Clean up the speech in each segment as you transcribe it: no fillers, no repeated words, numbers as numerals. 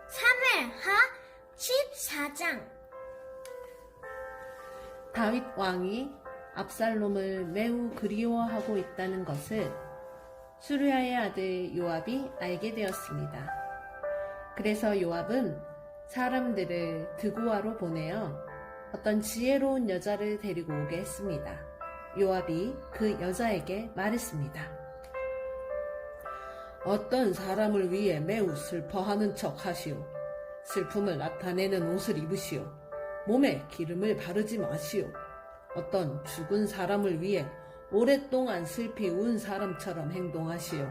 사무엘하 14장. 다윗 왕이 압살롬을 매우 그리워하고 있다는 것을 수르야의 아들 요압이 알게 되었습니다. 그래서 요압은 사람들을 드고아로 보내어 어떤 지혜로운 여자를 데리고 오게 했습니다. 요압이 그 여자에게 말했습니다. 어떤 사람을 위해 매우 슬퍼하는 척 하시오. 슬픔을 나타내는 옷을 입으시오. 몸에 기름을 바르지 마시오. 어떤 죽은 사람을 위해 오랫동안 슬피 운 사람처럼 행동하시오.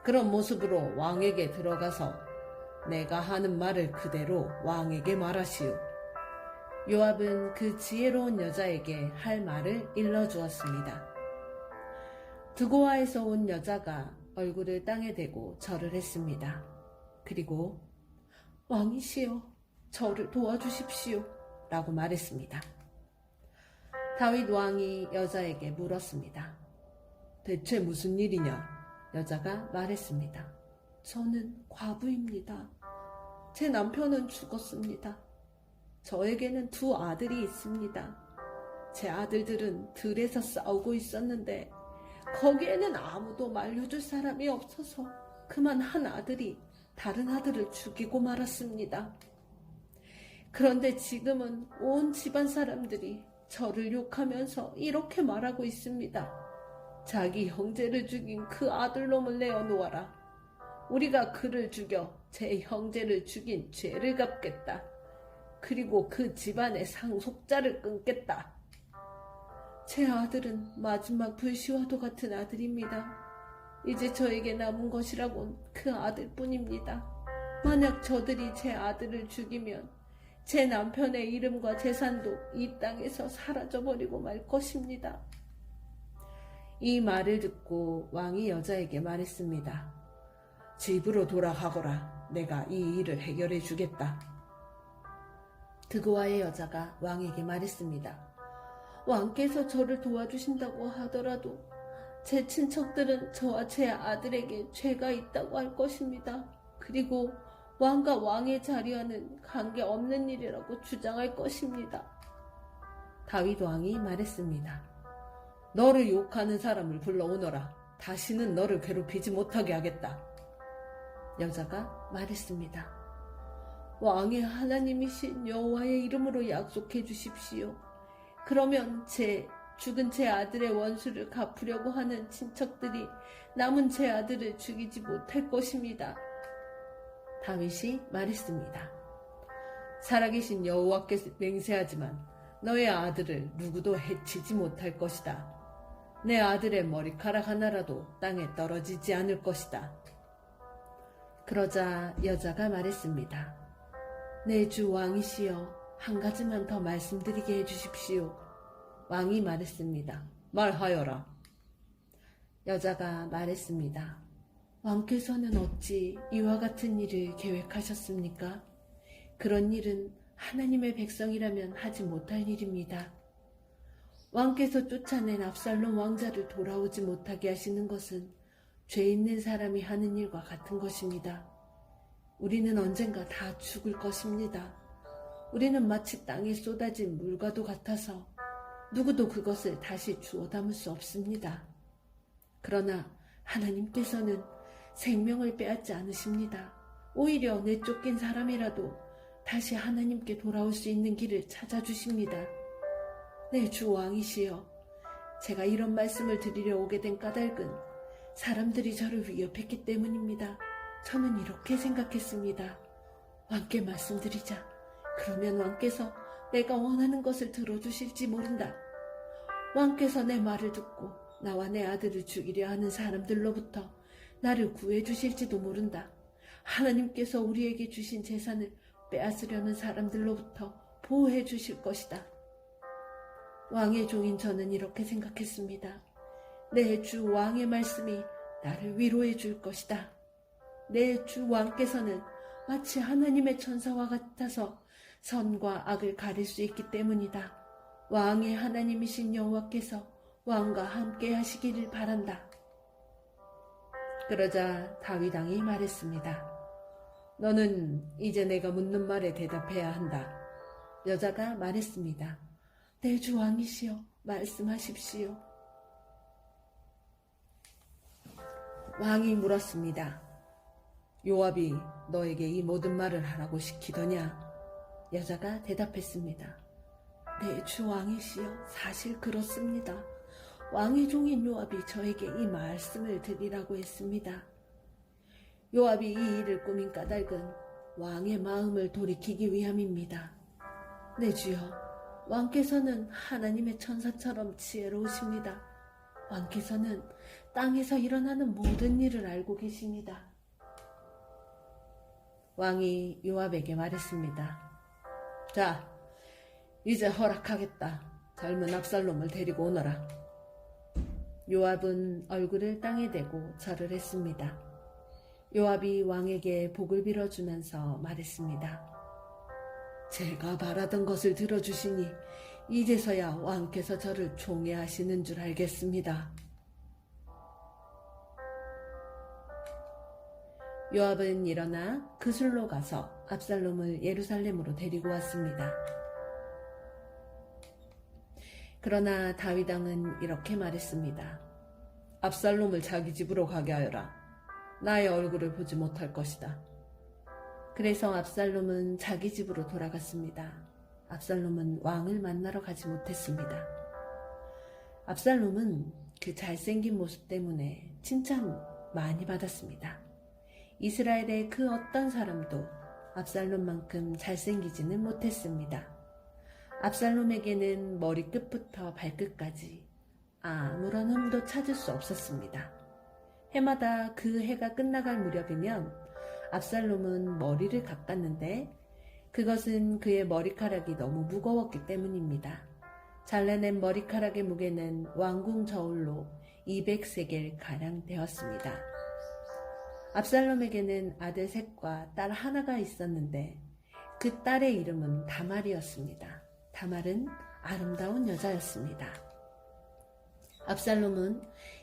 그런 모습으로 왕에게 들어가서 내가 하는 말을 그대로 왕에게 말하시오. 요압은 그 지혜로운 여자에게 할 말을 일러주었습니다. 드고아에서 온 여자가 얼굴을 땅에 대고 절을 했습니다. 그리고 왕이시여, 저를 도와주십시오 라고 말했습니다. 다윗 왕이 여자에게 물었습니다. 대체 무슨 일이냐? 여자가 말했습니다. 저는 과부입니다. 제 남편은 죽었습니다. 저에게는 두 아들이 있습니다. 제 아들들은 들에서 싸우고 있었는데 거기에는 아무도 말려줄 사람이 없어서 그만 한 아들이 다른 아들을 죽이고 말았습니다. 그런데 지금은 온 집안 사람들이 저를 욕하면서 이렇게 말하고 있습니다. 자기 형제를 죽인 그 아들놈을 내어놓아라. 우리가 그를 죽여 제 형제를 죽인 죄를 갚겠다. 그리고 그 집안의 상속자를 끊겠다. 제 아들은 마지막 불시와도 같은 아들입니다. 이제 저에게 남은 것이라곤 그 아들뿐입니다. 만약 저들이 제 아들을 죽이면 제 남편의 이름과 재산도 이 땅에서 사라져버리고 말 것입니다. 이 말을 듣고 왕이 여자에게 말했습니다. 집으로 돌아가거라. 내가 이 일을 해결해 주겠다. 드고아의 여자가 왕에게 말했습니다. 왕께서 저를 도와주신다고 하더라도 제 친척들은 저와 제 아들에게 죄가 있다고 할 것입니다. 그리고 왕과 왕의 자리와는 관계없는 일이라고 주장할 것입니다. 다윗 왕이 말했습니다. 너를 욕하는 사람을 불러오너라. 다시는 너를 괴롭히지 못하게 하겠다. 여자가 말했습니다. 왕의 하나님이신 여호와의 이름으로 약속해 주십시오. 그러면 죽은 제 아들의 원수를 갚으려고 하는 친척들이 남은 제 아들을 죽이지 못할 것입니다. 다윗이 말했습니다. 살아계신 여호와께서 맹세하지만 너의 아들을 누구도 해치지 못할 것이다. 내 아들의 머리카락 하나라도 땅에 떨어지지 않을 것이다. 그러자 여자가 말했습니다. 내 주 왕이시여, 한 가지만 더 말씀드리게 해주십시오. 왕이 말했습니다. 말하여라. 여자가 말했습니다. 왕께서는 어찌 이와 같은 일을 계획하셨습니까? 그런 일은 하나님의 백성이라면 하지 못할 일입니다. 왕께서 쫓아낸 압살롬 왕자를 돌아오지 못하게 하시는 것은 죄 있는 사람이 하는 일과 같은 것입니다. 우리는 언젠가 다 죽을 것입니다. 우리는 마치 땅에 쏟아진 물과도 같아서 누구도 그것을 다시 주워 담을 수 없습니다. 그러나 하나님께서는 생명을 빼앗지 않으십니다. 오히려 내쫓긴 사람이라도 다시 하나님께 돌아올 수 있는 길을 찾아주십니다. 네, 주 왕이시여, 제가 이런 말씀을 드리려 오게 된 까닭은 사람들이 저를 위협했기 때문입니다. 저는 이렇게 생각했습니다. 왕께 말씀드리자. 그러면 왕께서 내가 원하는 것을 들어주실지 모른다. 왕께서 내 말을 듣고 나와 내 아들을 죽이려 하는 사람들로부터 나를 구해주실지도 모른다. 하나님께서 우리에게 주신 재산을 빼앗으려는 사람들로부터 보호해 주실 것이다. 왕의 종인 저는 이렇게 생각했습니다. 내 주 왕의 말씀이 나를 위로해 줄 것이다. 내 주 왕께서는 마치 하나님의 천사와 같아서 선과 악을 가릴 수 있기 때문이다. 왕의 하나님이신 여호와께서 왕과 함께 하시기를 바란다. 그러자 다윗 왕이 말했습니다. 너는 이제 내가 묻는 말에 대답해야 한다. 여자가 말했습니다. 내 주 왕이시여, 말씀하십시오. 왕이 물었습니다. 요압이 너에게 이 모든 말을 하라고 시키더냐? 여자가 대답했습니다. 내 주 왕이시여, 사실 그렇습니다. 왕의 종인 요압이 저에게 이 말씀을 드리라고 했습니다. 요압이 이 일을 꾸민 까닭은 왕의 마음을 돌이키기 위함입니다. 내 주여, 왕께서는 하나님의 천사처럼 지혜로우십니다. 왕께서는 땅에서 일어나는 모든 일을 알고 계십니다. 왕이 요압에게 말했습니다. 자, 이제 허락하겠다. 젊은 압살롬을 데리고 오너라. 요압은 얼굴을 땅에 대고 절을 했습니다. 요압이 왕에게 복을 빌어주면서 말했습니다. 제가 바라던 것을 들어주시니 이제서야 왕께서 저를 총애하시는 줄 알겠습니다. 요압은 일어나 그술로 가서 압살롬을 예루살렘으로 데리고 왔습니다. 그러나 다윗 왕은 이렇게 말했습니다. 압살롬을 자기 집으로 가게 하여라. 나의 얼굴을 보지 못할 것이다. 그래서 압살롬은 자기 집으로 돌아갔습니다. 압살롬은 왕을 만나러 가지 못했습니다. 압살롬은 그 잘생긴 모습 때문에 칭찬 많이 받았습니다. 이스라엘의 그 어떤 사람도 압살롬만큼 잘생기지는 못했습니다. 압살롬에게는 머리끝부터 발끝까지 아무런 흠도 찾을 수 없었습니다. 해마다 그 해가 끝나갈 무렵이면 압살롬은 머리를 깎았는데 그것은 그의 머리카락이 너무 무거웠기 때문입니다. 잘라낸 머리카락의 무게는 왕궁 저울로 200세겔 가량 되었습니다. 압살롬에게는 아들 셋과 딸 하나가 있었는데 그 딸의 이름은 다말이었습니다. 다말은 아름다운 여자였습니다. 압살롬은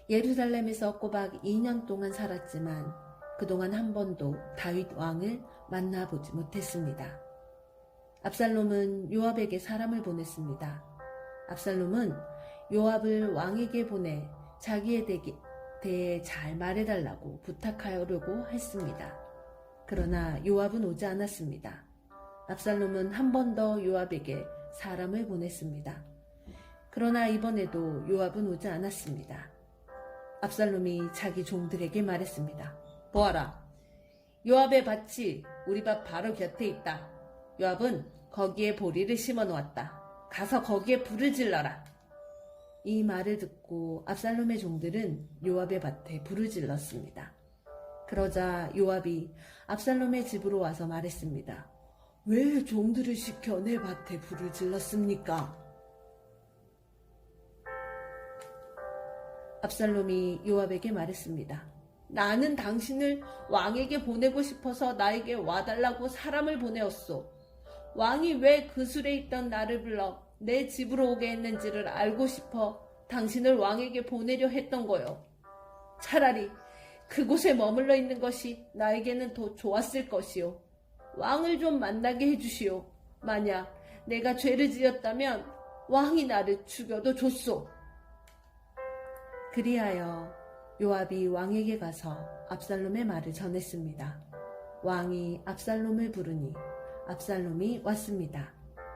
예루살렘에서 꼬박 2년 동안 살았지만 그동안 한 번도 다윗 왕을 만나보지 못했습니다. 압살롬은 요압에게 사람을 보냈습니다. 압살롬은 요압을 왕에게 보내 자기에 대해 잘 말해달라고 부탁하려고 했습니다. 그러나 요압은 오지 않았습니다. 압살롬은 한 번 더 요압에게 사람을 보냈습니다. 그러나 이번에도 요압은 오지 않았습니다. 압살롬이 자기 종들에게 말했습니다. 보아라, 요압의 밭이 우리 밭 바로 곁에 있다. 요압은 거기에 보리를 심어 놓았다. 가서 거기에 불을 질러라. 이 말을 듣고 압살롬의 종들은 요압의 밭에 불을 질렀습니다. 그러자 요압이 압살롬의 집으로 와서 말했습니다. 왜 종들을 시켜 내 밭에 불을 질렀습니까? 압살롬이 요압에게 말했습니다. 나는 당신을 왕에게 보내고 싶어서 나에게 와달라고 사람을 보내었소. 왕이 왜 그술에 있던 나를 불러 내 집으로 오게 했는지를 알고 싶어 당신을 왕에게 보내려 했던 거요. 차라리 그곳에 머물러 있는 것이 나에게는 더 좋았을 것이요. 왕을 좀 만나게 해주시오. 만약 내가 죄를 지었다면 왕이 나를 죽여도 좋소. 그리하여 요압이 왕에게 가서 압살롬의 말을 전했습니다. 왕이 압살롬을 부르니 압살롬이 왔습니다.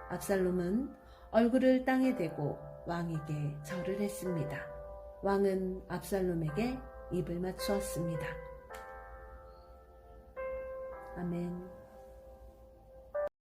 압살롬은 얼굴을 땅에 대고 왕에게 절을 했습니다. 왕은 압살롬에게 입을 맞추었습니다. 아멘.